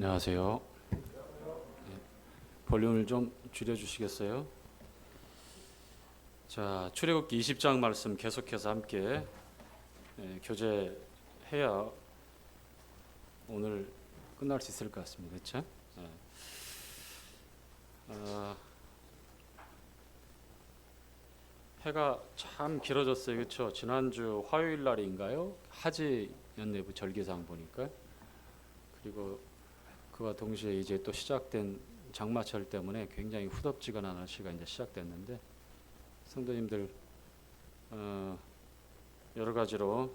안녕하세요. 네, 볼륨을 좀 줄여주시겠어요? 자, 출애굽기 20장 말씀 계속해서 함께 교제해야 오늘 끝날 수 있을 것 같습니다. 그렇죠? 네. 어, 해가 참 길어졌어요. 그렇죠? 지난주 화요일 날인가요? 하지 연내부 절기상 보니까. 그리고 그와 동시에 이제 또 시작된 장마철 때문에 굉장히 후덥지근한 날씨가 이제 시작됐는데 성도님들 여러 가지로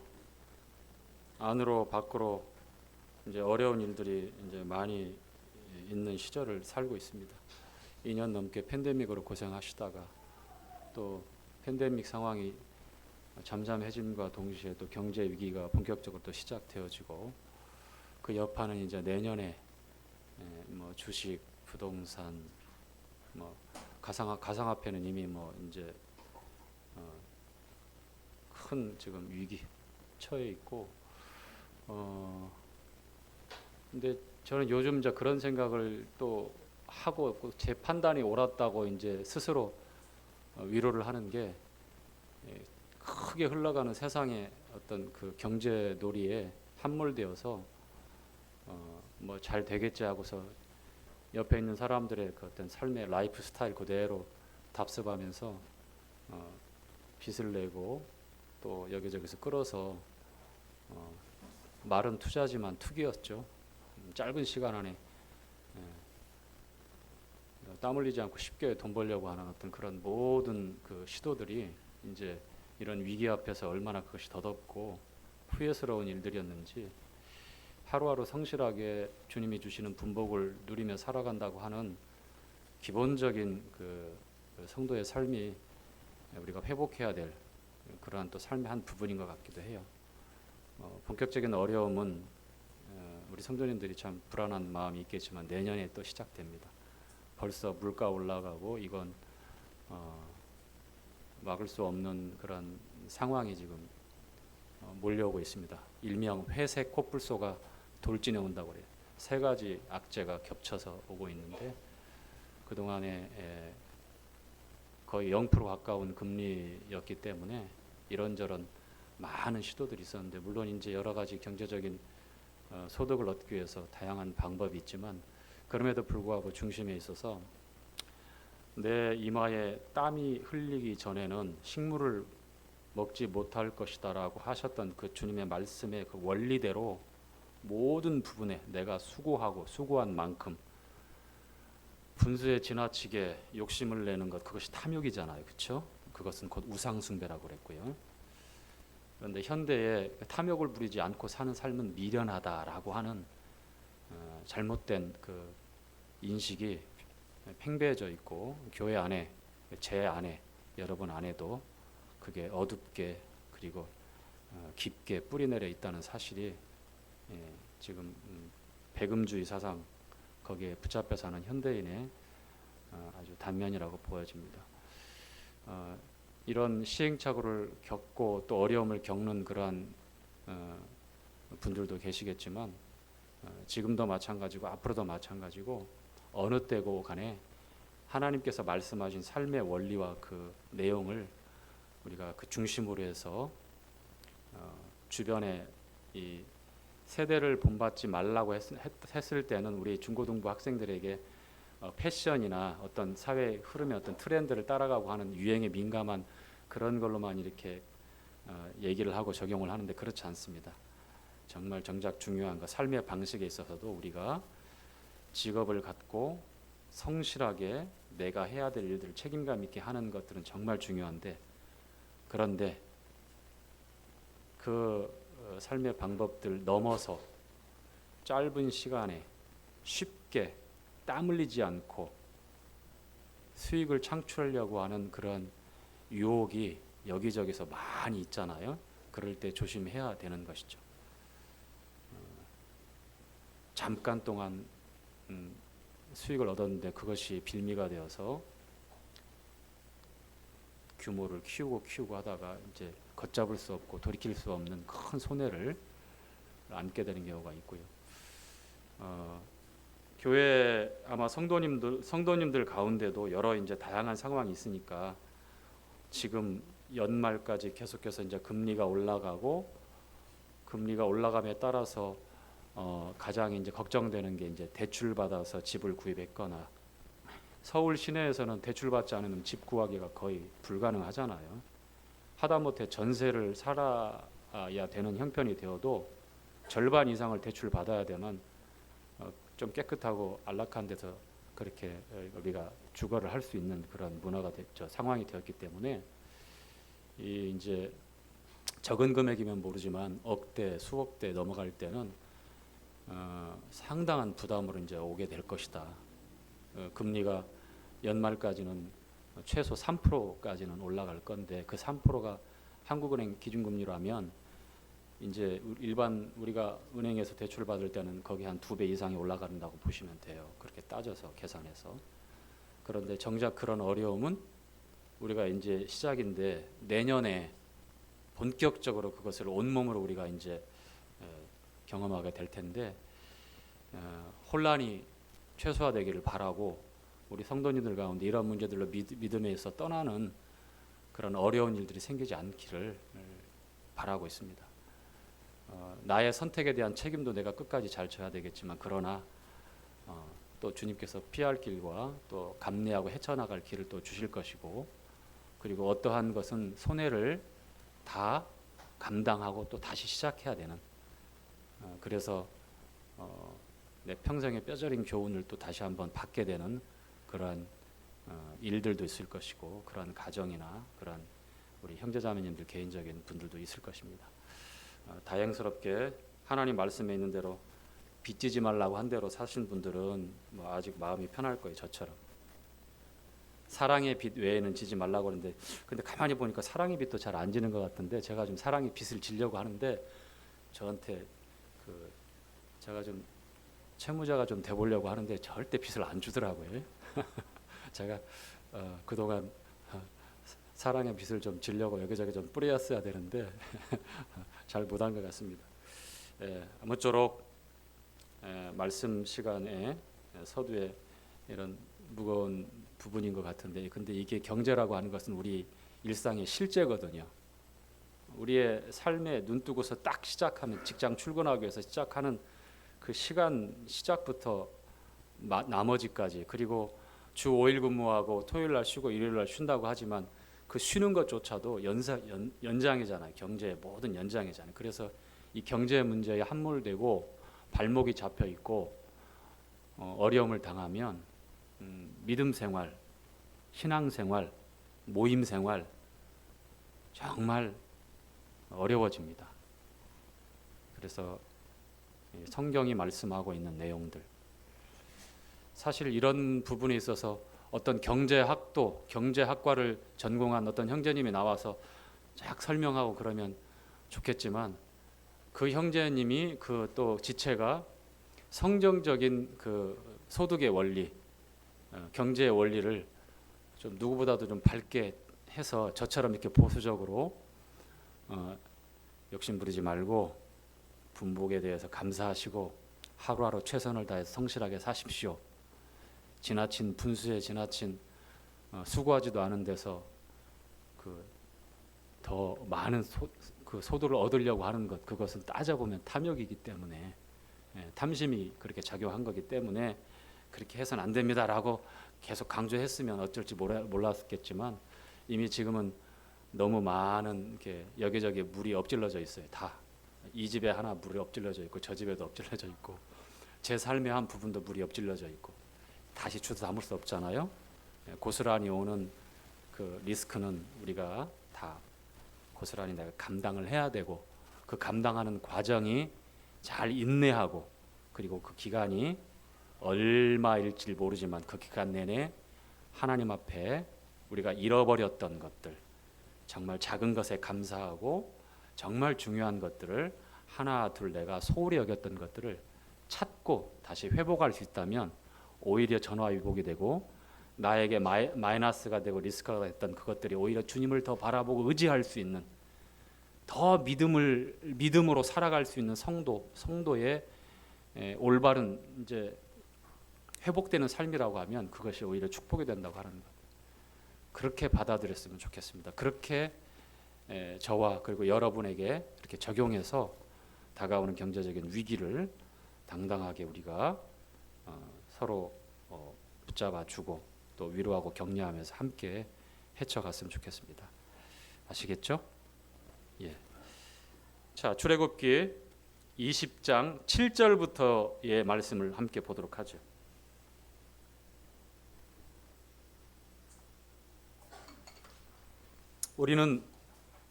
안으로 밖으로 이제 어려운 일들이 이제 많이 있는 시절을 살고 있습니다. 2년 넘게 팬데믹으로 고생하시다가 또 팬데믹 상황이 잠잠해짐과 동시에 또 경제 위기가 본격적으로 또 시작되어지고 그 여파는 이제 내년에 뭐 주식, 부동산, 뭐 가상화폐는 이미 뭐 이제 큰 지금 위기 처해 있고 근데 저는 요즘 이제 그런 생각을 또 하고 제 판단이 옳았다고 이제 스스로 위로를 하는 게 크게 흘러가는 세상의 어떤 그 경제 놀이에 함몰되어서 뭐 잘 되겠지 하고서 옆에 있는 사람들의 그 어떤 삶의 라이프 스타일 그대로 답습하면서 빚을 내고 또 여기저기서 끌어서 말은 투자지만 투기였죠. 짧은 시간 안에 땀 흘리지 않고 쉽게 돈 벌려고 하는 어떤 그런 모든 그 시도들이 이제 이런 위기 앞에서 얼마나 그것이 더덥고 후회스러운 일들이었는지 하루하루 성실하게 주님이 주시는 분복을 누리며 살아간다고 하는 기본적인 그 성도의 삶이 우리가 회복해야 될 그러한 또 삶의 한 부분인 것 같기도 해요. 본격적인 어려움은 우리 성도님들이 참 불안한 마음이 있겠지만 내년에 또 시작됩니다. 벌써 물가 올라가고 이건 막을 수 없는 그런 상황이 지금 몰려오고 있습니다. 일명 회색 코뿔소가 돌진해 온다고 그래요. 세 가지 악재가 겹쳐서 오고 있는데 그동안에 거의 0% 가까운 금리였기 때문에 이런저런 많은 시도들이 있었는데 물론 이제 여러 가지 경제적인 소득을 얻기 위해서 다양한 방법이 있지만 그럼에도 불구하고 중심에 있어서 내 이마에 땀이 흘리기 전에는 식물을 먹지 못할 것이다라고 하셨던 그 주님의 말씀의 그 원리대로 모든 부분에 내가 수고한 만큼 분수에 지나치게 욕심을 내는 것 그것이 탐욕이잖아요. 그렇죠? 그것은 곧 우상숭배라고 그랬고요. 그런데 현대에 탐욕을 부리지 않고 사는 삶은 미련하다라고 하는 잘못된 그 인식이 팽배해져 있고 교회 안에 제 안에 여러분 안에도 그게 어둡게 그리고 깊게 뿌리내려 있다는 사실이 지금 배금주의 사상 거기에 붙잡혀 사는 현대인의 아주 단면이라고 보여집니다. 이런 시행착오를 겪고 또 어려움을 겪는 그러한 분들도 계시겠지만 지금도 마찬가지고 앞으로도 마찬가지고 어느 때고 간에 하나님께서 말씀하신 삶의 원리와 그 내용을 우리가 그 중심으로 해서 주변에 이 세대를 본받지 말라고 했을 때는 우리 중고등부 학생들에게 패션이나 어떤 사회 흐름의 어떤 트렌드를 따라가고 하는 유행에 민감한 그런 걸로만 이렇게 얘기를 하고 적용을 하는데 그렇지 않습니다. 정말 정작 중요한 거 삶의 방식에 있어서도 우리가 직업을 갖고 성실하게 내가 해야 될 일들을 책임감 있게 하는 것들은 정말 중요한데 그런데 그 삶의 방법들 넘어서 짧은 시간에 쉽게 땀 흘리지 않고 수익을 창출하려고 하는 그런 유혹이 여기저기서 많이 있잖아요. 그럴 때 조심해야 되는 것이죠. 잠깐 동안 수익을 얻었는데 그것이 빌미가 되어서 규모를 키우고 하다가 이제 걷잡을 수 없고 돌이킬 수 없는 큰 손해를 안게 되는 경우가 있고요. 교회 아마 성도님들 가운데도 여러 이제 다양한 상황이 있으니까 지금 연말까지 계속해서 이제 금리가 올라가고 금리가 올라감에 따라서 가장 이제 걱정되는 게 이제 대출 받아서 집을 구입했거나 서울 시내에서는 대출 받지 않으면 집 구하기가 거의 불가능하잖아요. 하다못해 전세를 살아야 되는 형편이 되어도 절반 이상을 대출 받아야 되는 좀 깨끗하고 안락한 데서 그렇게 우리가 주거를 할 수 있는 그런 문화가 상황이 되었기 때문에 이 이제 적은 금액이면 모르지만 억대, 수억대 넘어갈 때는 상당한 부담으로 이제 오게 될 것이다. 금리가 연말까지는 최소 3%까지는 올라갈 건데 그 3%가 한국은행 기준금리라면 이제 일반 우리가 은행에서 대출 받을 때는 거기 한 2배 이상이 올라간다고 보시면 돼요. 그렇게 따져서 계산해서. 그런데 정작 그런 어려움은 우리가 이제 시작인데 내년에 본격적으로 그것을 온몸으로 우리가 이제 경험하게 될 텐데 혼란이 최소화되기를 바라고 우리 성도님들 가운데 이런 문제들로 믿음에서 떠나는 그런 어려운 일들이 생기지 않기를 바라고 있습니다. 나의 선택에 대한 책임도 내가 끝까지 잘 져야 되겠지만 그러나 또 주님께서 피할 길과 또 감내하고 헤쳐나갈 길을 또 주실 것이고 그리고 어떠한 것은 손해를 다 감당하고 또 다시 시작해야 되는 그래서 내 평생의 뼈저린 교훈을 또 다시 한번 받게 되는 그러한 일들도 있을 것이고 그러한 가정이나 그러한 우리 형제자매님들 개인적인 분들도 있을 것입니다. 다행스럽게 하나님 말씀에 있는 대로 빚지지 말라고 한 대로 사신 분들은 뭐 아직 마음이 편할 거예요. 저처럼 사랑의 빚 외에는 지지 말라고 하는데 근데 가만히 보니까 사랑의 빚도 잘 안 지는 것 같은데 제가 좀 사랑의 빚을 지려고 하는데 저한테 제가 좀 채무자가 좀 돼보려고 하는데 절대 빚을 안 주더라고요. 제가 그동안 사랑의 빚을 좀 지려고 여기저기 좀 뿌렸어야 되는데 잘 못한 것 같습니다. 아무쪼록 말씀 시간에 서두에 이런 무거운 부분인 것 같은데 근데 이게 경제라고 하는 것은 우리 일상의 실제거든요. 우리의 삶에 눈 뜨고서 딱 시작하는 직장 출근하기 위해서 시작하는 그 시간 시작부터 나머지까지 그리고 주 5일 근무하고 토요일 날 쉬고 일요일 날 쉰다고 하지만 그 쉬는 것조차도 연장이잖아요. 경제의 모든 연장이잖아요. 그래서 이 경제 문제에 함몰되고 발목이 잡혀 있고 어려움을 당하면 믿음 생활, 신앙 생활, 모임 생활 정말 어려워집니다. 그래서 성경이 말씀하고 있는 내용들 사실 이런 부분에 있어서 어떤 경제학과를 전공한 어떤 형제님이 나와서 쫙 설명하고 그러면 좋겠지만 그 형제님이 그 또 지체가 성경적인 그 소득의 원리, 경제의 원리를 좀 누구보다도 좀 밝게 해서 저처럼 이렇게 보수적으로 욕심 부리지 말고 분복에 대해서 감사하시고 하루하루 최선을 다해서 성실하게 사십시오. 지나친 분수에 지나친 수고하지도 않은 데서 더 많은 소득을 얻으려고 하는 것 그것은 따져보면 탐욕이기 때문에 탐심이 그렇게 작용한 거기 때문에 그렇게 해서는 안 됩니다라고 계속 강조했으면 어쩔지 몰랐겠지만 이미 지금은 너무 많은 이렇게 여기저기 물이 엎질러져 있어요. 다 이 집에 하나 물이 엎질러져 있고 저 집에도 엎질러져 있고 제 삶의 한 부분도 물이 엎질러져 있고 다시 주워 담을 수 없잖아요. 고스란히 오는 그 리스크는 우리가 다 고스란히 내가 감당을 해야 되고 그 감당하는 과정이 잘 인내하고 그리고 그 기간이 얼마일지 모르지만 그 기간 내내 하나님 앞에 우리가 잃어버렸던 것들 정말 작은 것에 감사하고 정말 중요한 것들을 하나 둘 내가 소홀히 여겼던 것들을 찾고 다시 회복할 수 있다면 오히려 전화위복이 되고 나에게 마이너스가 되고 리스크가 됐던 그것들이 오히려 주님을 더 바라보고 의지할 수 있는 더 믿음으로 살아갈 수 있는 성도의 올바른 이제 회복되는 삶이라고 하면 그것이 오히려 축복이 된다고 하는 것. 그렇게 받아들였으면 좋겠습니다. 그렇게 저와 그리고 여러분에게 이렇게 적용해서 다가오는 경제적인 위기를 당당하게 우리가 서로 붙잡아주고 또 위로하고 격려하면서 함께 헤쳐갔으면 좋겠습니다. 아시겠죠? 예. 자, 출애굽기 20장 7절부터의 말씀을 함께 보도록 하죠. 우리는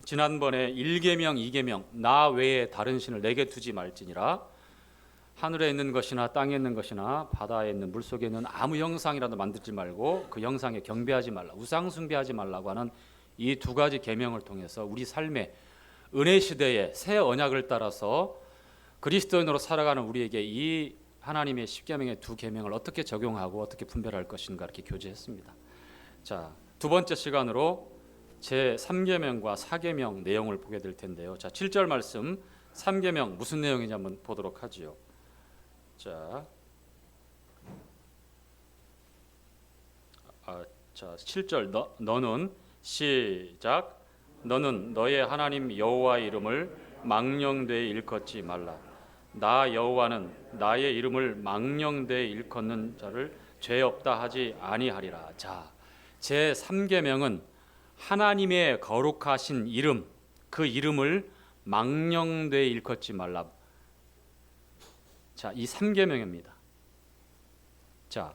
지난번에 1계명, 2계명 나 외에 다른 신을 내게 두지 말지니라 하늘에 있는 것이나 땅에 있는 것이나 바다에 있는 물속에 있는 아무 형상이라도 만들지 말고 그 형상에 경배하지 말라 우상 숭배하지 말라고 하는 이 두 가지 계명을 통해서 우리 삶의 은혜 시대의 새 언약을 따라서 그리스도인으로 살아가는 우리에게 이 하나님의 십계명의 두 계명을 어떻게 적용하고 어떻게 분별할 것인가 이렇게 교제했습니다. 자, 두 번째 시간으로 제 3계명과 4계명 내용을 보게 될 텐데요. 자, 7절 말씀 3계명 무슨 내용인지 한번 보도록 하지요. 자, 7절 너는 시작 너는 너의 하나님 여호와의 이름을 망령되이 일컫지 말라. 나 여호와는 나의 이름을 망령되이 일컫는 자를 죄 없다 하지 아니하리라. 자, 제 3계명은 하나님의 거룩하신 이름, 그 이름을 망령되이 일컫지 말라. 자, 이 3계명입니다. 자,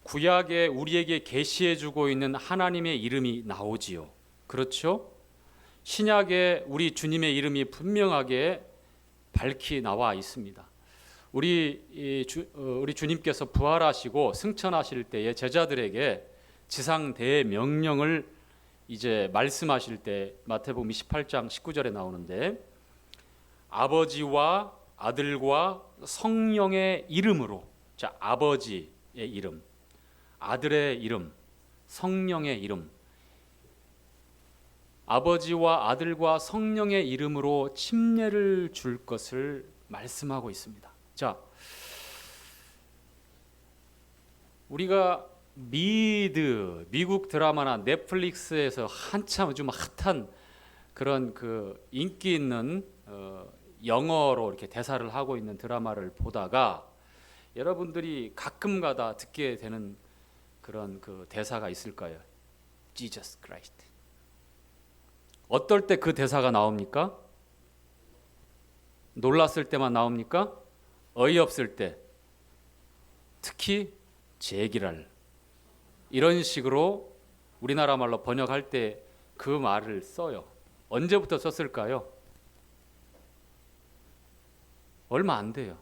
구약에 우리에게 계시해 주고 있는 하나님의 이름이 나오지요. 그렇죠? 신약에 우리 주님의 이름이 분명하게 밝히 나와 있습니다. 우리 주님께서 부활하시고 승천하실 때에 제자들에게 지상 대명령을 이제 말씀하실 때 마태복음 28장 19절에 나오는데 아버지와 아들과 성령의 이름으로, 자, 아버지의 이름, 아들의 이름, 성령의 이름, 아버지와 아들과 성령의 이름으로 침례를 줄 것을 말씀하고 있습니다. 자, 우리가 미국 드라마나 넷플릭스에서 한참 좀 핫한 그런 그 인기 있는 영어로 이렇게 대사를 하고 있는 드라마를 보다가 여러분들이 가끔가다 듣게 되는 그런 그 대사가 있을까요? Jesus Christ. 어떨 때 그 대사가 나옵니까? 놀랐을 때만 나옵니까? 어이없을 때, 특히 제기랄, 이런 식으로 우리나라 말로 번역할 때 그 말을 써요. 언제부터 썼을까요? 얼마 안 돼요.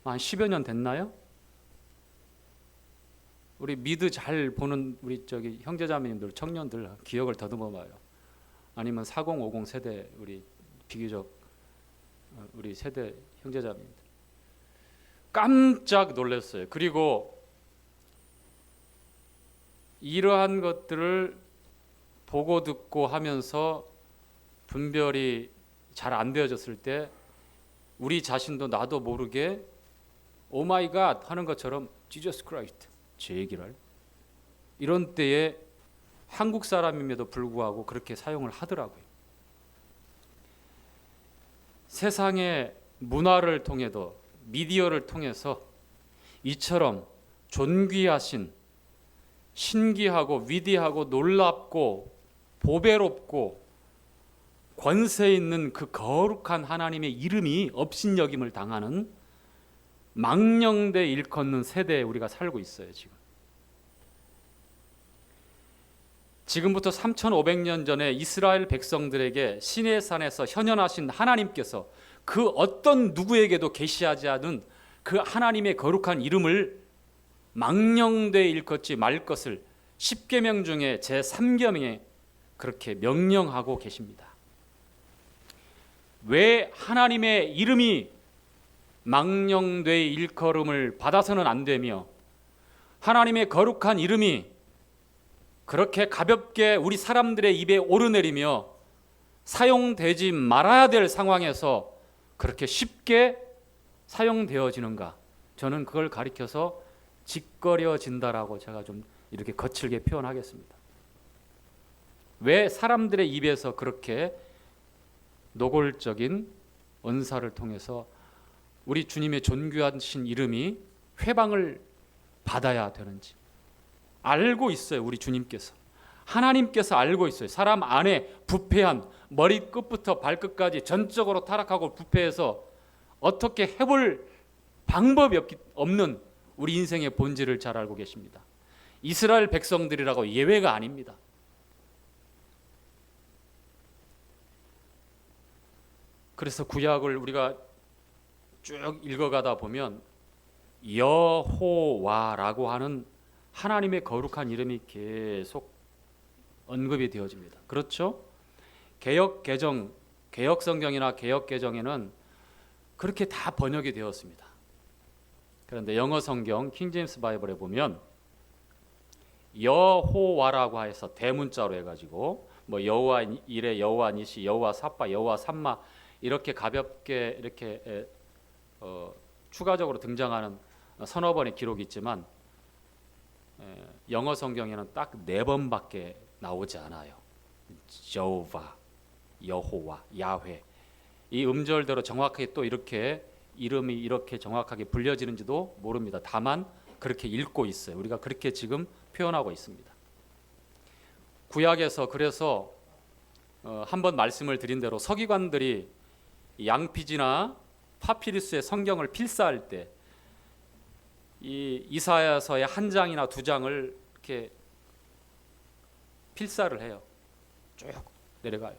한 10여 년 됐나요? 우리 미드 잘 보는 우리 저기 형제자매님들, 청년들 기억을 더듬어 봐요. 아니면 4050 세대 우리 비교적 우리 세대 형제자매님들 깜짝 놀랐어요. 그리고 이러한 것들을 보고 듣고 하면서 분별이 잘 안 되어졌을 때 우리 자신도 나도 모르게 오 마이 갓 하는 것처럼 지저스 크라이스트 제 얘기를 이런 때에 한국 사람임에도 불구하고 그렇게 사용을 하더라고요. 세상의 문화를 통해도 미디어를 통해서 이처럼 존귀하신 신기하고 위대하고 놀랍고 보배롭고 권세 있는 그 거룩한 하나님의 이름이 업신여김을 당하는 망령되 일컫는 세대에 우리가 살고 있어요. 지금부터 3500년 전에 이스라엘 백성들에게 시내산에서 현현하신 하나님께서 그 어떤 누구에게도 계시하지 않은 그 하나님의 거룩한 이름을 망령되 일컫지 말 것을 10계명 중에 제3계명에 그렇게 명령하고 계십니다. 왜 하나님의 이름이 망령되 일컬음을 받아서는 안 되며 하나님의 거룩한 이름이 그렇게 가볍게 우리 사람들의 입에 오르내리며 사용되지 말아야 될 상황에서 그렇게 쉽게 사용되어지는가? 저는 그걸 가리켜서 짓거려진다라고 제가 좀 이렇게 거칠게 표현하겠습니다. 왜 사람들의 입에서 그렇게 노골적인 언사를 통해서 우리 주님의 존귀하신 이름이 회방을 받아야 되는지 알고 있어요. 우리 주님께서, 하나님께서 알고 있어요. 사람 안에 부패한 머리끝부터 발끝까지 전적으로 타락하고 부패해서 어떻게 해볼 방법이 없는 우리 인생의 본질을 잘 알고 계십니다. 이스라엘 백성들이라고 예외가 아닙니다. 그래서 구약을 우리가 쭉 읽어가다 보면 여호와라고 하는 하나님의 거룩한 이름이 계속 언급이 되어집니다. 그렇죠? 개역 성경이나 개역 개정에는 그렇게 다 번역이 되었습니다. 그런데 영어 성경 킹제임스 바이블에 보면 여호와라고 해서 대문자로 해가지고 뭐 여호와 이레, 여호와 니시, 여호와 사파, 여호와 삼마 이렇게 가볍게 이렇게 추가적으로 등장하는 서너 번의 기록이 있지만 영어 성경에는 딱 4번밖에 나오지 않아요. 여호와, 여호와, 야훼. 이 음절대로 정확하게 또 이렇게 이름이 이렇게 정확하게 불려지는지도 모릅니다. 다만 그렇게 읽고 있어요. 우리가 그렇게 지금 표현하고 있습니다. 구약에서 그래서 한번 말씀을 드린 대로 서기관들이 양피지나 파피루스의 성경을 필사할 때 이 이사야서의 한 장이나 두 장을 이렇게 필사를 해요. 쭉 내려가요.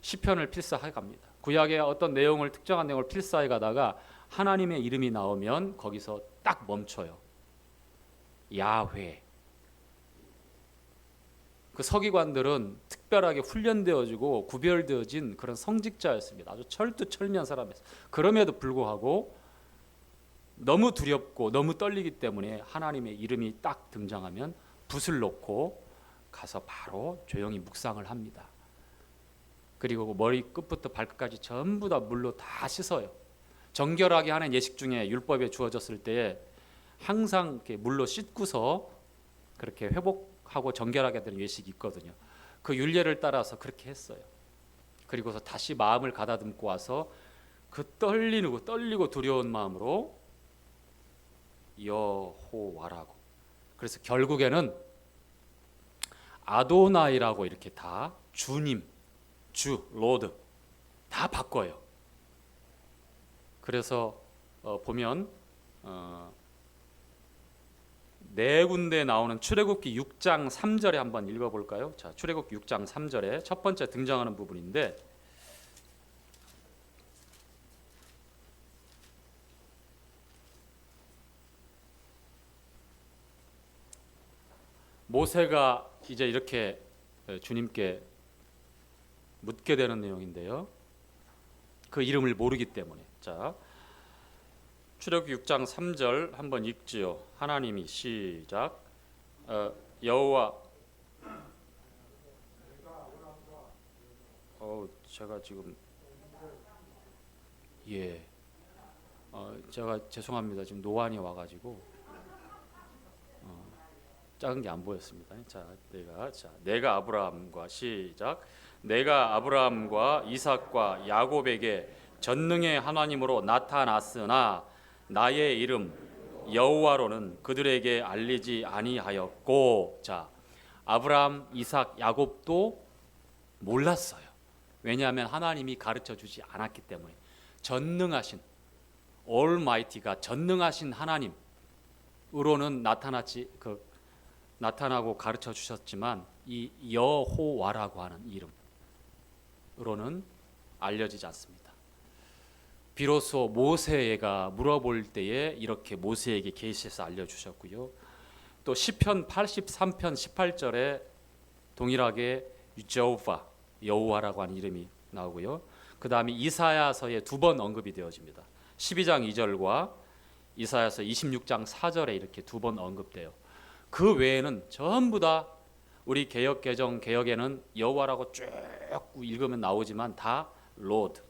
시편을 필사해 갑니다. 구약의 어떤 내용을 특정한 내용을 필사해 가다가 하나님의 이름이 나오면 거기서 딱 멈춰요. 야훼. 그 서기관들은 특별하게 훈련되어지고 구별되어진 그런 성직자였습니다. 아주 철두철미한 사람이었어요. 그럼에도 불구하고 너무 두렵고 너무 떨리기 때문에 하나님의 이름이 딱 등장하면 붓을 놓고 가서 바로 조용히 묵상을 합니다. 그리고 머리 끝부터 발끝까지 전부 다 물로 다 씻어요. 정결하게 하는 예식 중에 율법에 주어졌을 때에 항상 이렇게 물로 씻고서 그렇게 회복하고 정결하게 되는 예식이 있거든요. 그 율례를 따라서 그렇게 했어요. 그리고서 다시 마음을 가다듬고 와서 그 떨리고 두려운 마음으로 여호와라고. 그래서 결국에는 아도나이라고 이렇게 다 주님, 주, 로드 다 바꿔요. 그래서 보면 네 군데 나오는 출애굽기 6장 3절에 한번 읽어볼까요? 자, 출애굽기 6장 3절에 첫 번째 등장하는 부분인데 모세가 이제 이렇게 주님께 묻게 되는 내용인데요. 그 이름을 모르기 때문에. 자, 출애굽기 6장 3절 한번 읽지요. 하나님이 시작. 여호와. 제가 지금 제가 죄송합니다. 지금 노안이 와가지고 작은 게 안 보였습니다. 자, 내가 아브라함과 시작. 내가 아브라함과 이삭과 야곱에게 전능의 하나님으로 나타났으나 나의 이름 여호와로는 그들에게 알리지 아니하였고. 자, 아브라함, 이삭, 야곱도 몰랐어요. 왜냐하면 하나님이 가르쳐 주지 않았기 때문에. 전능하신 올마이티가 전능하신 하나님으로는 나타나고 가르쳐 주셨지만 이 여호와라고 하는 이름으로는 알려지지 않습니다. 비로소 모세가 물어볼 때에 이렇게 모세에게 계시해서 알려주셨고요. 또 시편 83편 18절에 동일하게 여호와라고 하는 이름이 나오고요. 그 다음에 이사야서에 2번 언급이 되어집니다. 12장 2절과 이사야서 26장 4절에 이렇게 2번 언급돼요. 그 외에는 전부 다 우리 개역에는 여호와라고 쭉 읽으면 나오지만 다 로드,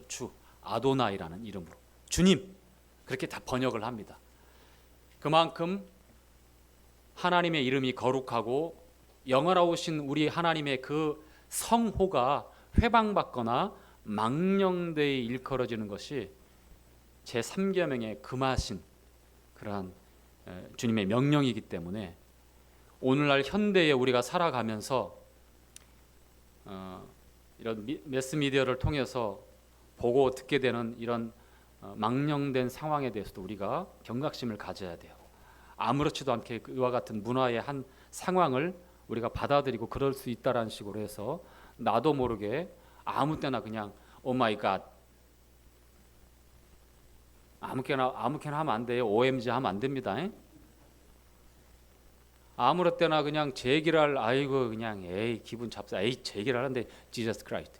주, 아도나이라는 이름으로 주님 그렇게 다 번역을 합니다. 그만큼 하나님의 이름이 거룩하고 영원하신 우리 하나님의 그 성호가 회방받거나 망령되이 일컬어지는 것이 제3계명의 금하신 그러한 주님의 명령이기 때문에 오늘날 현대에 우리가 살아가면서 이런 매스미디어를 통해서 보고 듣게 되는 이런 망령된 상황에 대해서도 우리가 경각심을 가져야 돼요. 아무렇지도 않게 이와 같은 문화의 한 상황을 우리가 받아들이고 그럴 수 있다라는 식으로 해서 나도 모르게 아무 때나 그냥 오 마이 갓 아무렇게나 하면 안 돼요. OMG 하면 안 됩니다. 아무렇 때나 그냥 제기를 아이고 그냥 에이 기분 잡사 에이 제기를 하는데 Jesus Christ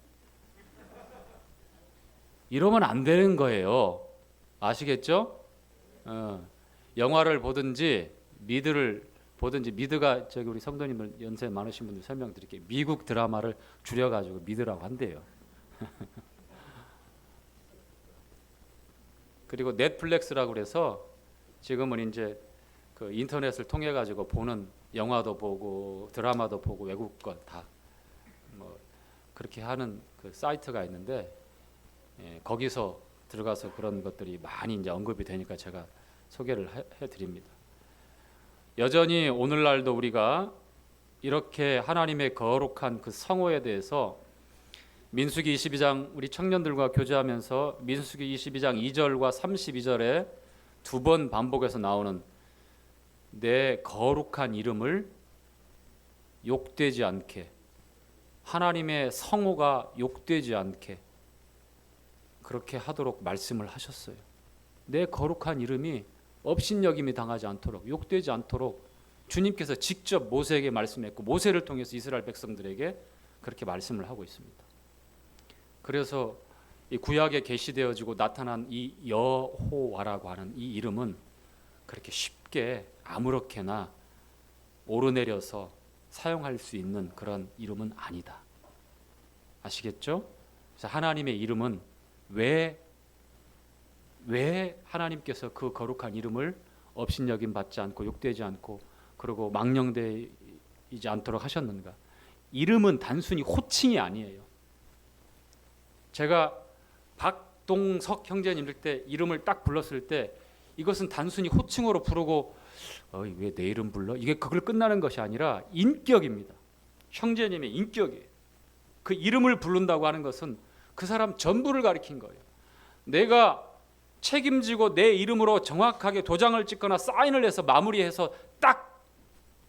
이러면 안 되는 거예요. 아시겠죠? 영화를 보든지 미드를 보든지 미드가 저기 우리 성도님들 연세 많으신 분들 설명드릴게요. 미국 드라마를 줄여가지고 미드라고 한대요. 그리고 넷플릭스라고 그래서 지금은 이제 그 인터넷을 통해 가지고 보는 영화도 보고 드라마도 보고 외국 거 다 뭐 그렇게 하는 그 사이트가 있는데 거기서 들어가서 그런 것들이 많이 이제 언급이 되니까 제가 소개를 해드립니다. 여전히 오늘날도 우리가 이렇게 하나님의 거룩한 그 성호에 대해서 민수기 22장 우리 청년들과 교제하면서 민수기 22장 2절과 32절에 두 번 반복해서 나오는 내 거룩한 이름을 욕되지 않게 하나님의 성호가 욕되지 않게 그렇게 하도록 말씀을 하셨어요. 내 거룩한 이름이 업신여김이 당하지 않도록 욕되지 않도록 주님께서 직접 모세에게 말씀했고 모세를 통해서 이스라엘 백성들에게 그렇게 말씀을 하고 있습니다. 그래서 이 구약에 계시되어지고 나타난 이 여호와라고 하는 이 이름은 그렇게 쉽게 아무렇게나 오르내려서 사용할 수 있는 그런 이름은 아니다. 아시겠죠? 그래서 하나님의 이름은 왜 하나님께서 그 거룩한 이름을 업신여김 받지 않고 욕되지 않고 그리고 망령되지 않도록 하셨는가? 이름은 단순히 호칭이 아니에요. 제가 박동석 형제님들 때 이름을 딱 불렀을 때 이것은 단순히 호칭으로 부르고 왜 내 이름 불러? 이게 그걸 끝나는 것이 아니라 인격입니다. 형제님의 인격이에요. 그 이름을 부른다고 하는 것은 그 사람 전부를 가리킨 거예요. 내가 책임지고 내 이름으로 정확하게 도장을 찍거나 사인을 해서 마무리해서 딱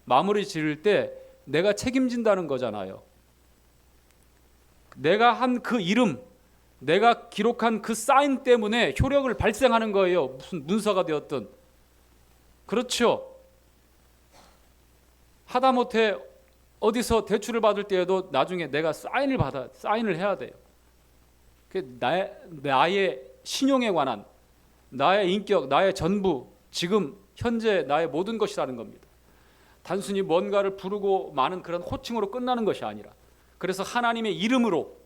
마무리 지을 때 내가 책임진다는 거잖아요. 내가 한 그 이름, 내가 기록한 그 사인 때문에 효력을 발생하는 거예요. 무슨 문서가 되었든. 그렇죠. 하다못해 어디서 대출을 받을 때에도 나중에 내가 사인을 해야 돼요. 나의 신용에 관한 나의 인격, 나의 전부, 지금 현재 나의 모든 것이라는 겁니다. 단순히 뭔가를 부르고 많은 그런 호칭으로 끝나는 것이 아니라 그래서 하나님의 이름으로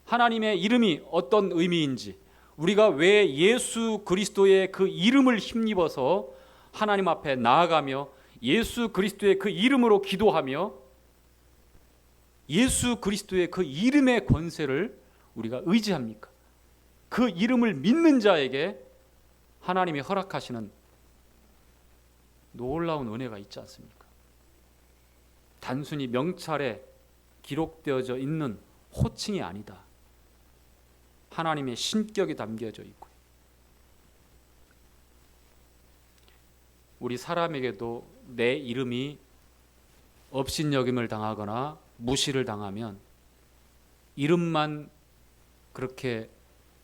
하나님의 이름이 어떤 의미인지 우리가 왜 예수 그리스도의 그 이름을 힘입어서 하나님 앞에 나아가며 예수 그리스도의 그 이름으로 기도하며 예수 그리스도의 그 이름의 권세를 우리가 의지합니까? 그 이름을 믿는 자에게 하나님이 허락하시는 놀라운 은혜가 있지 않습니까? 단순히 명찰에 기록되어져 있는 호칭이 아니다. 하나님의 신격이 담겨져 있고요. 우리 사람에게도 내 이름이 업신여김을 당하거나 무시를 당하면 이름만 그렇게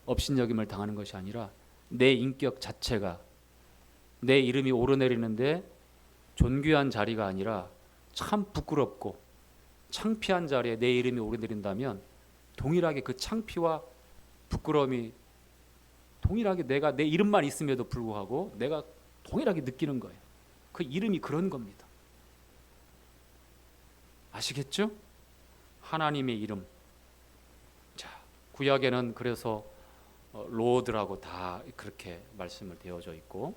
업신여김을 당하는 것이 아니라 내 인격 자체가 내 이름이 오르내리는데 존귀한 자리가 아니라 참 부끄럽고 창피한 자리에 내 이름이 오르내린다면 동일하게 그 창피와 부끄러움이 동일하게 내가 내 이름만 있음에도 불구하고 내가 동일하게 느끼는 거예요. 그 이름이 그런 겁니다. 아시겠죠? 하나님의 이름. 자, 구약에는 그래서 로드라고 다 그렇게 말씀을 되어져 있고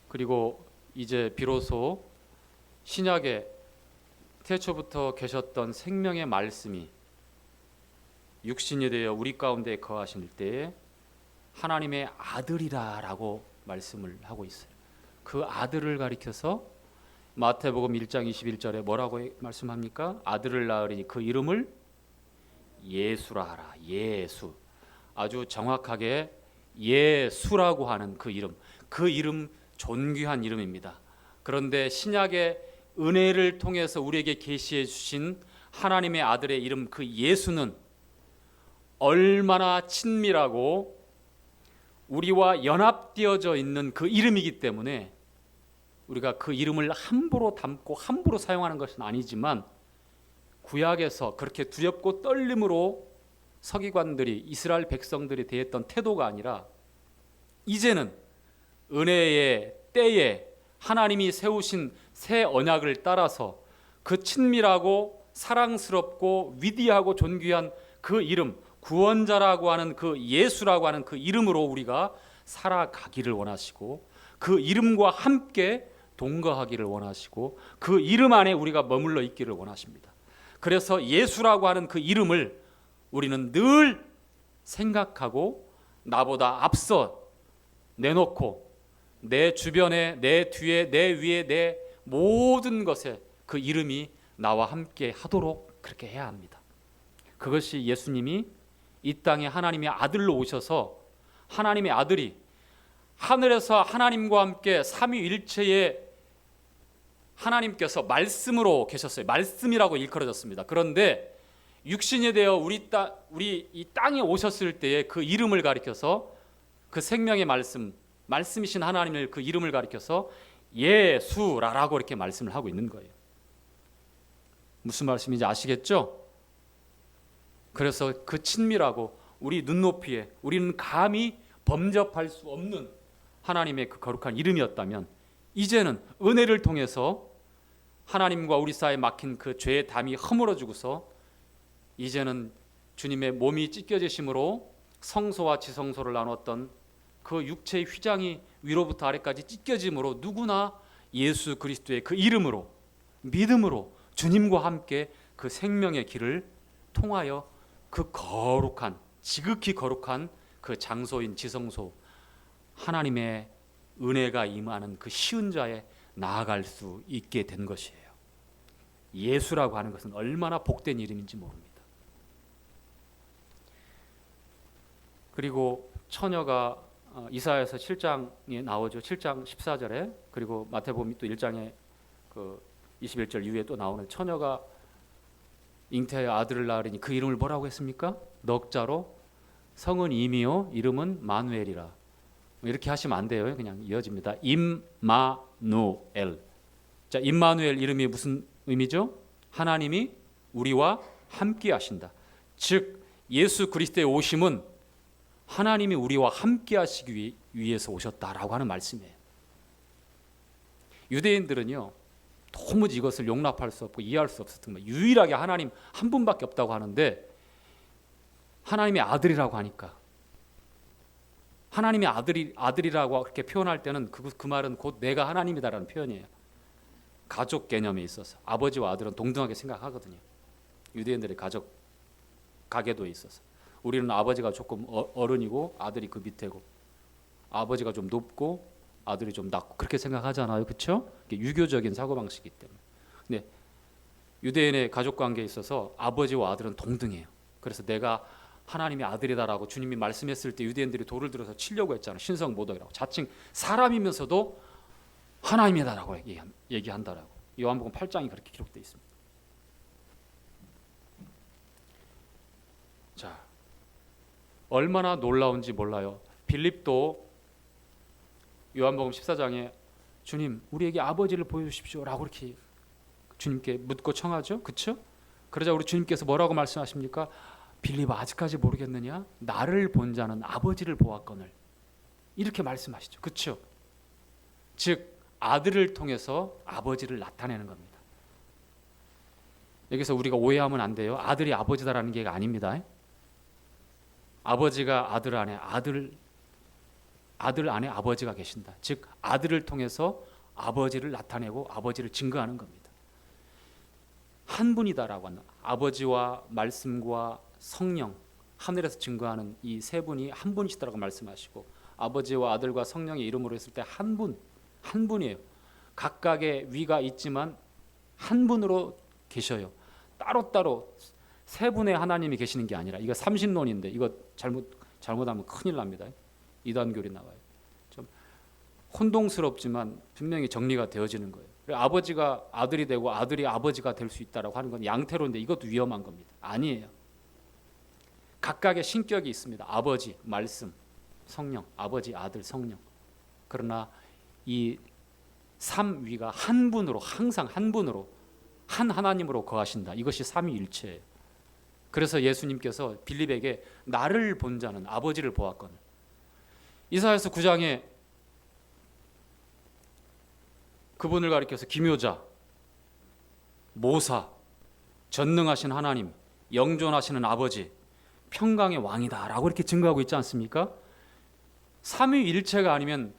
그리고 이제 비로소 신약에 태초부터 계셨던 생명의 말씀이 육신이 되어 우리 가운데 거하실 때에 하나님의 아들이라라고 말씀을 하고 있어요. 그 아들을 가리켜서 마태복음 1장 21절에 뭐라고 말씀합니까? 아들을 낳으리니 그 이름을 예수라 하라. 예수. 아주 정확하게 예수라고 하는 그 이름 존귀한 이름입니다. 그런데 신약의 은혜를 통해서 우리에게 계시해 주신 하나님의 아들의 이름 그 예수는 얼마나 친밀하고 우리와 연합되어져 있는 그 이름이기 때문에 우리가 그 이름을 함부로 담고 함부로 사용하는 것은 아니지만 구약에서 그렇게 두렵고 떨림으로 서기관들이 이스라엘 백성들이 대했던 태도가 아니라 이제는 은혜의 때에 하나님이 세우신 새 언약을 따라서 그 친밀하고 사랑스럽고 위대하고 존귀한 그 이름 구원자라고 하는 그 예수라고 하는 그 이름으로 우리가 살아가기를 원하시고 그 이름과 함께 동거하기를 원하시고 그 이름 안에 우리가 머물러 있기를 원하십니다. 그래서 예수라고 하는 그 이름을 우리는 늘 생각하고 나보다 앞서 내놓고 내 주변에 내 뒤에 내 위에 내 모든 것에 그 이름이 나와 함께 하도록 그렇게 해야 합니다. 그것이 예수님이 이 땅에 하나님의 아들로 오셔서 하나님의 아들이 하늘에서 하나님과 함께 삼위일체의 하나님께서 말씀으로 계셨어요. 말씀이라고 일컬어졌습니다. 그런데 육신이 되어 우리 이 땅에 오셨을 때에 그 이름을 가리켜서 그 생명의 말씀이신 하나님을 그 이름을 가리켜서 예수라라고 이렇게 말씀을 하고 있는 거예요. 무슨 말씀인지 아시겠죠? 그래서 그 친밀하고 우리 눈높이에 우리는 감히 범접할 수 없는 하나님의 그 거룩한 이름이었다면 이제는 은혜를 통해서 하나님과 우리 사이에 막힌 그 죄의 담이 허물어지고서 이제는 주님의 몸이 찢겨지심으로 성소와 지성소를 나눴던 그 육체의 휘장이 위로부터 아래까지 찢겨짐으로 누구나 예수 그리스도의 그 이름으로 믿음으로 주님과 함께 그 생명의 길을 통하여 그 거룩한 지극히 거룩한 그 장소인 지성소 하나님의 은혜가 임하는 그 시은자에 나아갈 수 있게 된 것이에요. 예수라고 하는 것은 얼마나 복된 이름인지 모릅니다. 그리고 처녀가 이사야서 7장에 나오죠. 7장 14절에 그리고 마태복음 또 1장에 그 21절 이후에 또 나오는 처녀가 잉태하여 아들을 낳으리니 그 이름을 뭐라고 했습니까? 넉자로 성은 임이요 이름은 마누엘이라. 이렇게 하시면 안 돼요. 그냥 이어집니다. 임마누엘. 자, 임마누엘 이름이 무슨 의미죠? 하나님이 우리와 함께 하신다. 즉 예수 그리스도의 오심은 하나님이 우리와 함께 하시기 위해서 오셨다라고 하는 말씀이에요. 유대인들은요 도무지 이것을 용납할 수 없고 이해할 수 없었던 거예요. 유일하게 하나님 한 분밖에 없다고 하는데 하나님의 아들이라고 하니까 하나님의 아들이라고 그렇게 표현할 때는 그 말은 곧 내가 하나님이다라는 표현이에요. 가족 개념에 있어서 아버지와 아들은 동등하게 생각하거든요. 유대인들의 가족 가계도에 있어서 우리는 아버지가 조금 어른이고 아들이 그 밑에고 아버지가 좀 높고 아들이 좀 낮고 그렇게 생각하잖아요. 그렇죠? 유교적인 사고방식이기 때문에. 근데 유대인의 가족관계에 있어서 아버지와 아들은 동등해요. 그래서 내가 하나님의 아들이다라고 주님이 말씀했을 때 유대인들이 돌을 들어서 치려고 했잖아요. 신성모독이라고. 자칭 사람이면서도 하나님이다라고 얘기한다라고. 요한복음 8장이 그렇게 기록되어 있습니다. 자, 얼마나 놀라운지 몰라요. 빌립도 요한복음 14장에 주님 우리에게 아버지를 보여주십시오 라고 이렇게 주님께 묻고 청하죠. 그렇죠? 그러자 우리 주님께서 뭐라고 말씀하십니까? 빌립아 아직까지 모르겠느냐? 나를 본 자는 아버지를 보았거늘 이렇게 말씀하시죠. 그렇죠? 즉 아들을 통해서 아버지를 나타내는 겁니다. 여기서 우리가 오해하면 안 돼요. 아들이 아버지다라는 게 아닙니다. 아버지가 아들 안에 아들 안에 아버지가 계신다. 즉 아들을 통해서 아버지를 나타내고 아버지를 증거하는 겁니다. 한 분이다라고 하는, 아버지와 말씀과 성령, 하늘에서 증거하는 이 세 분이 한 분이시다라고 말씀하시고, 아버지와 아들과 성령의 이름으로 했을 때 한 분, 한 분이에요. 각각의 위가 있지만 한 분으로 계셔요. 따로따로 세 분의 하나님이 계시는 게 아니라, 이거 삼신론인데 이거 잘못하면 큰일 납니다. 이단교리 나와요. 좀 혼동스럽지만 분명히 정리가 되어지는 거예요. 아버지가 아들이 되고 아들이 아버지가 될 수 있다라고 하는 건 양태론인데 이것도 위험한 겁니다. 아니에요. 각각의 신격이 있습니다. 아버지, 말씀, 성령, 아버지, 아들, 성령. 그러나 이 삼위가 한 분으로, 항상 한 분으로, 한 하나님으로 거하신다. 이것이 삼위일체예요. 그래서 예수님께서 빌립에게 나를 본 자는 아버지를 보았거늘. 이사야서 9장에 그분을 가리켜서 기묘자, 모사, 전능하신 하나님, 영존하시는 아버지, 평강의 왕이다 라고 이렇게 증거하고 있지 않습니까? 삼위일체가 아니면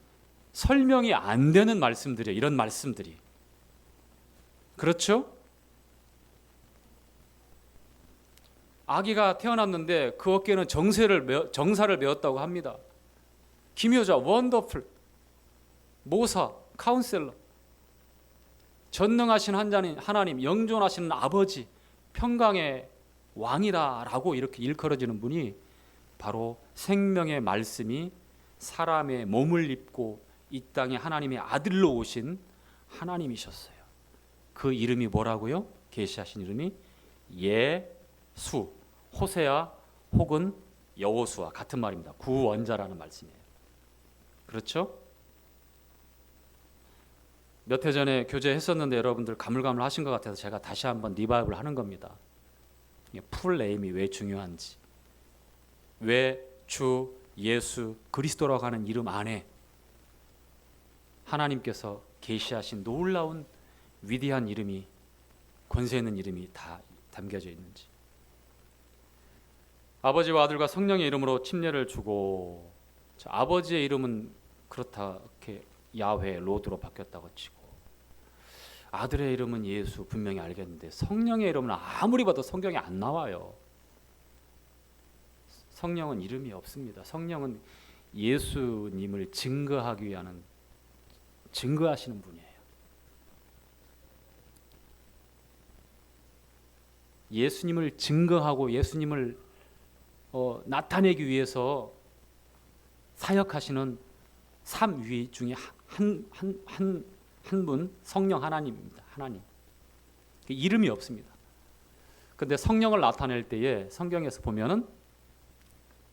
설명이 안 되는 말씀들이에요. 이런 말씀들이. 그렇죠? 아기가 태어났는데 그 어깨에는 정사를 메었다고 합니다. 기묘자, 원더풀, 모사, 카운셀러, 전능하신 하나님, 영존하시는 아버지, 평강의 왕이다라고 이렇게 일컬어지는 분이 바로 생명의 말씀이 사람의 몸을 입고 이 땅에 하나님의 아들로 오신 하나님이셨어요. 그 이름이 뭐라고요? 계시하신 이름이 예수, 호세아 혹은 여호수아 같은 말입니다. 구원자라는 말씀이에요. 그렇죠? 몇 해 전에 교제했었는데 여러분들 가물가물하신 것 같아서 제가 다시 한번 리바이벌 하는 겁니다. 풀네임이 왜 중요한지, 왜 주 예수 그리스도라고 하는 이름 안에 하나님께서 계시하신 놀라운 위대한 이름이, 권세 있는 이름이 다 담겨져 있는지. 아버지와 아들과 성령의 이름으로 침례를 주고, 아버지의 이름은 그렇게 야훼, 로드로 바뀌었다고 치고, 아들의 이름은 예수 분명히 알겠는데 성령의 이름은 아무리 봐도 성경에 안 나와요. 성령은 이름이 없습니다. 성령은 예수님을 증거하기 위한, 증거하시는 분이에요. 예수님을 증거하고 예수님을 나타내기 위해서 사역하시는 삼위 중에 한 분, 성령 하나님입니다. 하나님. 이름이 없습니다. 그런데 성령을 나타낼 때에 성경에서 보면은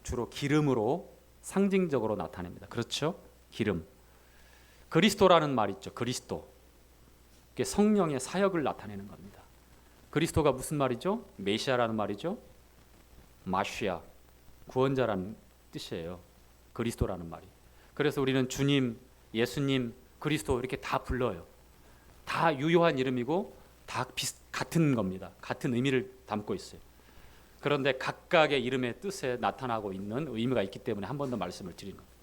주로 기름으로 상징적으로 나타냅니다. 그렇죠? 기름. 그리스도라는 말 있죠. 그리스도. 이게 성령의 사역을 나타내는 겁니다. 그리스도가 무슨 말이죠? 메시아라는 말이죠. 마시아, 구원자라는 뜻이에요. 그리스도라는 말이. 그래서 우리는 주님, 예수님, 그리스도 이렇게 다 불러요. 다 유효한 이름이고 다 같은 겁니다. 같은 의미를 담고 있어요. 그런데 각각의 이름의 뜻에 나타나고 있는 의미가 있기 때문에 한 번 더 말씀을 드린 겁니다.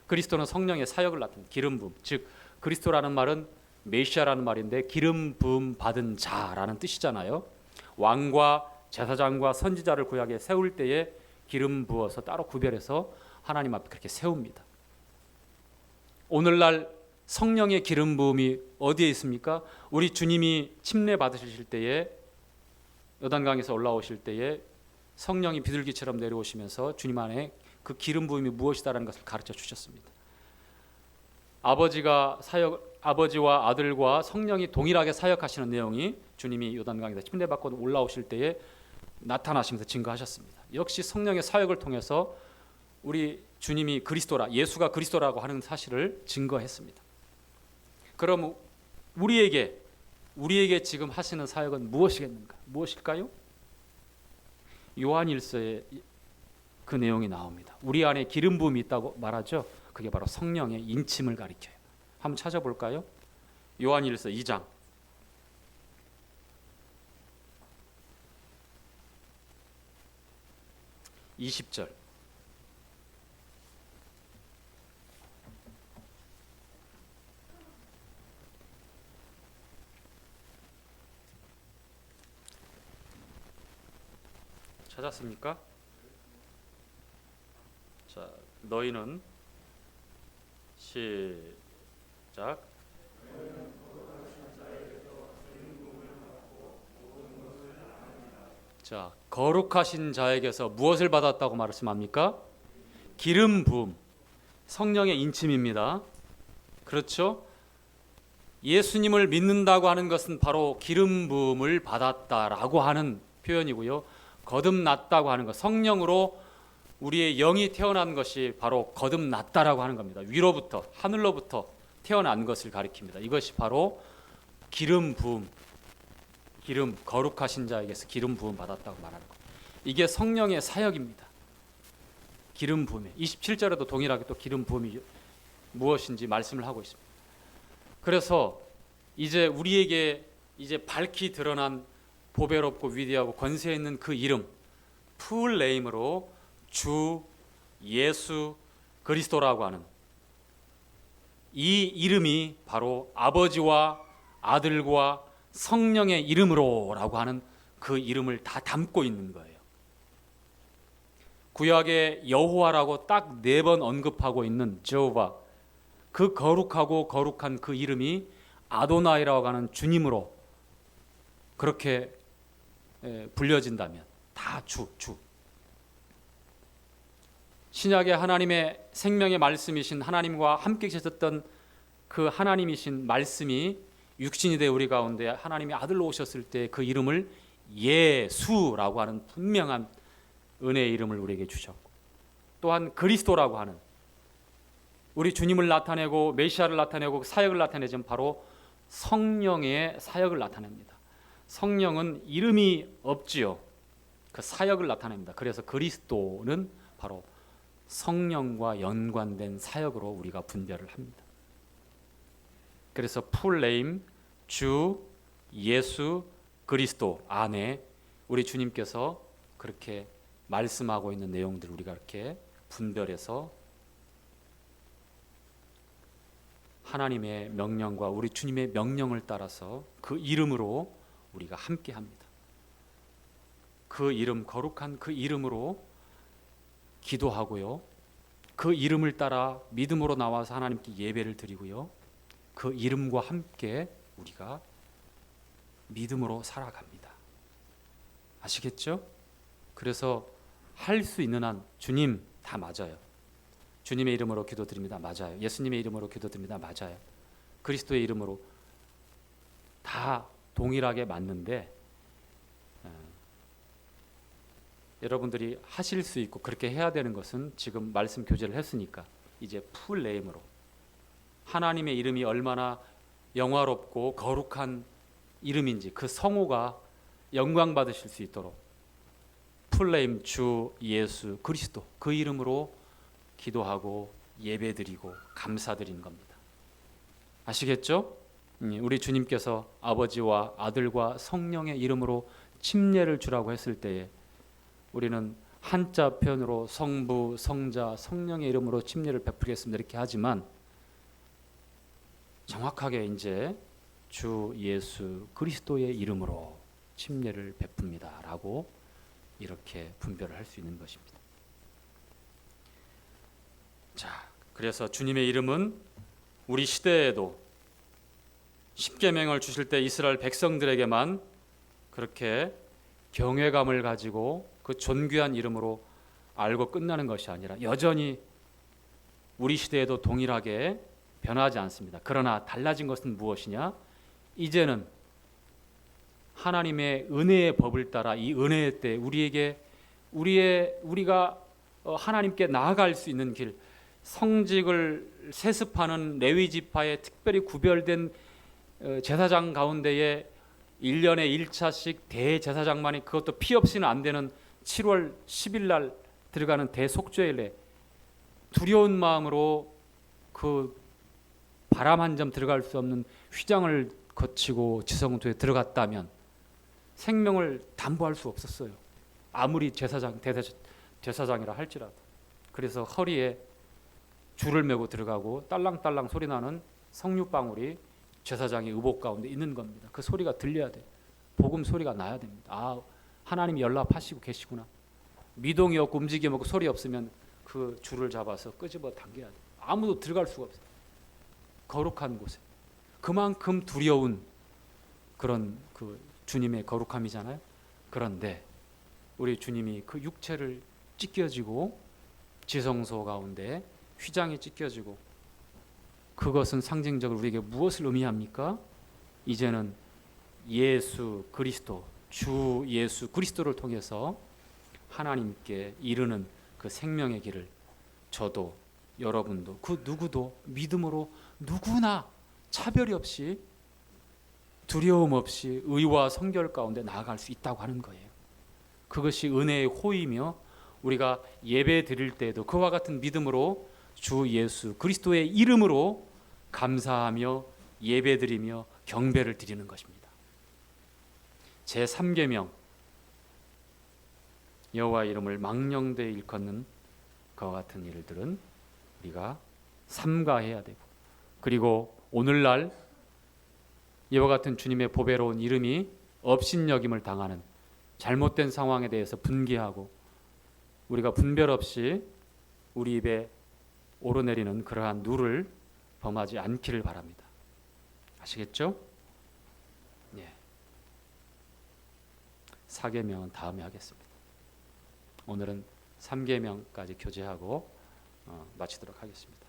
그리스도는 성령의 사역을 나타내는 기름 부음, 즉 그리스도라는 말은 메시아라는 말인데 기름 부음 받은 자라는 뜻이잖아요. 왕과 제사장과 선지자를 구약에 세울 때에 기름 부어서 따로 구별해서 하나님 앞에 그렇게 세웁니다. 오늘날 성령의 기름 부음이 어디에 있습니까? 우리 주님이 침례 받으실 때에, 요단강에서 올라오실 때에 성령이 비둘기처럼 내려오시면서 주님 안에 그 기름 부음이 무엇이다라는 것을 가르쳐 주셨습니다. 아버지와 아들과 성령이 동일하게 사역하시는 내용이 주님이 요단강에서 침례 받고 올라오실 때에 나타나시면서 증거하셨습니다. 역시 성령의 사역을 통해서 우리 주님이 그리스도라, 예수가 그리스도라고 하는 사실을 증거했습니다. 그럼 우리에게 지금 하시는 사역은 무엇이겠는가? 무엇일까요? 요한일서에 그 내용이 나옵니다. 우리 안에 기름 부음이 있다고 말하죠. 그게 바로 성령의 인침을 가리켜요. 한번 찾아볼까요? 요한일서 2장 20절. 찾았습니까? 자, 너희는 시작. 자, 거룩하신 자에게서 무엇을 받았다고 말씀합니까? 기름 부음, 성령의 인침입니다. 그렇죠? 예수님을 믿는다고 하는 것은 바로 기름 부음을 받았다라고 하는 표현이고요. 거듭났다고 하는 것, 성령으로 우리의 영이 태어난 것이 바로 거듭났다라고 하는 겁니다. 위로부터, 하늘로부터 태어난 것을 가리킵니다. 이것이 바로 기름 부음, 기름, 거룩하신 자에게서 기름 부음 받았다고 말하는 것. 이게 성령의 사역입니다. 기름 부음에 27절에도 동일하게 또 기름 부음이 무엇인지 말씀을 하고 있습니다. 그래서 이제 우리에게 이제 밝히 드러난 보배롭고 위대하고 권세 있는 그 이름, 풀 네임으로 주 예수 그리스도라고 하는 이 이름이 바로 아버지와 아들과 성령의 이름으로라고 하는 그 이름을 다 담고 있는 거예요. 구약의 여호와라고 딱 4번 언급하고 있는 저호바, 그 거룩하고 거룩한 그 이름이 아도나이라고 하는 주님으로 그렇게 불려진다면 다 주. 신약의 하나님의 생명의 말씀이신 하나님과 함께 계셨던 그 하나님이신 말씀이 육신이 되어 우리 가운데 하나님의 아들로 오셨을 때 그 이름을 예수라고 하는 분명한 은혜의 이름을 우리에게 주셨고, 또한 그리스도라고 하는 우리 주님을 나타내고 메시아를 나타내고 사역을 나타내지만 바로 성령의 사역을 나타냅니다. 성령은 이름이 없지요. 그 사역을 나타냅니다. 그래서 그리스도는 바로 성령과 연관된 사역으로 우리가 분별을 합니다. 그래서 풀 네임 주 예수 그리스도 안에 우리 주님께서 그렇게 말씀하고 있는 내용들 우리가 이렇게 분별해서 하나님의 명령과 우리 주님의 명령을 따라서 그 이름으로 우리가 함께 합니다. 그 이름, 거룩한 그 이름으로 기도하고요. 그 이름을 따라 믿음으로 나와서 하나님께 예배를 드리고요. 그 이름과 함께 우리가 믿음으로 살아갑니다. 아시겠죠? 그래서 할 수 있는 한 주님 다 맞아요. 주님의 이름으로 기도드립니다. 맞아요. 예수님의 이름으로 기도드립니다. 맞아요. 그리스도의 이름으로 다 동일하게 맞는데 여러분들이 하실 수 있고 그렇게 해야 되는 것은 지금 말씀 교제를 했으니까 이제 풀 네임으로 하나님의 이름이 얼마나 영화롭고 거룩한 이름인지 그 성호가 영광 받으실 수 있도록 풀 네임 주 예수 그리스도 그 이름으로 기도하고 예배드리고 감사드리는 겁니다. 아시겠죠? 우리 주님께서 아버지와 아들과 성령의 이름으로 침례를 주라고 했을 때에 우리는 한자 표현으로 성부, 성자, 성령의 이름으로 침례를 베풀겠습니다 이렇게 하지만 정확하게 이제 주 예수 그리스도의 이름으로 침례를 베풉니다라고 이렇게 분별을 할 수 있는 것입니다. 자, 그래서 주님의 이름은 우리 시대에도 십계명을 주실 때 이스라엘 백성들에게만 그렇게 경외감을 가지고 그 존귀한 이름으로 알고 끝나는 것이 아니라 여전히 우리 시대에도 동일하게 변하지 않습니다. 그러나 달라진 것은 무엇이냐? 이제는 하나님의 은혜의 법을 따라 이 은혜의 때 우리가 하나님께 나아갈 수 있는 길, 성직을 세습하는 레위 지파의 특별히 구별된 제사장 가운데에 1년에 1차씩 대제사장만이 그것도 피 없이는 안 되는 7월 10일 날 들어가는 대속죄일에 두려운 마음으로 그 바람 한 점 들어갈 수 없는 휘장을 거치고 지성소에 들어갔다면 생명을 담보할 수 없었어요. 아무리 제사장이라 할지라도. 그래서 허리에 줄을 메고 들어가고 딸랑딸랑 소리 나는 석류방울이 제사장의 의복 가운데 있는 겁니다. 그 소리가 들려야 돼. 복음 소리가 나야 됩니다. 아, 하나님이 연락하시고 계시구나. 미동이 없고 움직임 없고 소리 없으면 그 줄을 잡아서 끄집어 당겨야 돼. 아무도 들어갈 수가 없어요. 거룩한 곳에. 그만큼 두려운 그런 그 주님의 거룩함이잖아요. 그런데 우리 주님이 그 육체를 찢겨지고 지성소 가운데 휘장이 찢겨지고, 그것은 상징적으로 우리에게 무엇을 의미합니까? 이제는 예수 그리스도, 주 예수 그리스도를 통해서 하나님께 이르는 그 생명의 길을 저도 여러분도 그 누구도 믿음으로 누구나 차별이 없이 두려움 없이 의와 성결 가운데 나아갈 수 있다고 하는 거예요. 그것이 은혜의 호의며, 우리가 예배 드릴 때에도 그와 같은 믿음으로 주 예수 그리스도의 이름으로 감사하며 예배드리며 경배를 드리는 것입니다. 제3계명, 여호와 이름을 망령되이 일컫는 그와 같은 일들은 우리가 삼가해야 되고, 그리고 오늘날 이와 같은 주님의 보배로운 이름이 업신여김을 당하는 잘못된 상황에 대해서 분개하고, 우리가 분별 없이 우리 입에 오르내리는 그러한 누를 범하지 않기를 바랍니다. 아시겠죠? 예. 4계명은 다음에 하겠습니다. 오늘은 3계명까지 교제하고 마치도록 하겠습니다.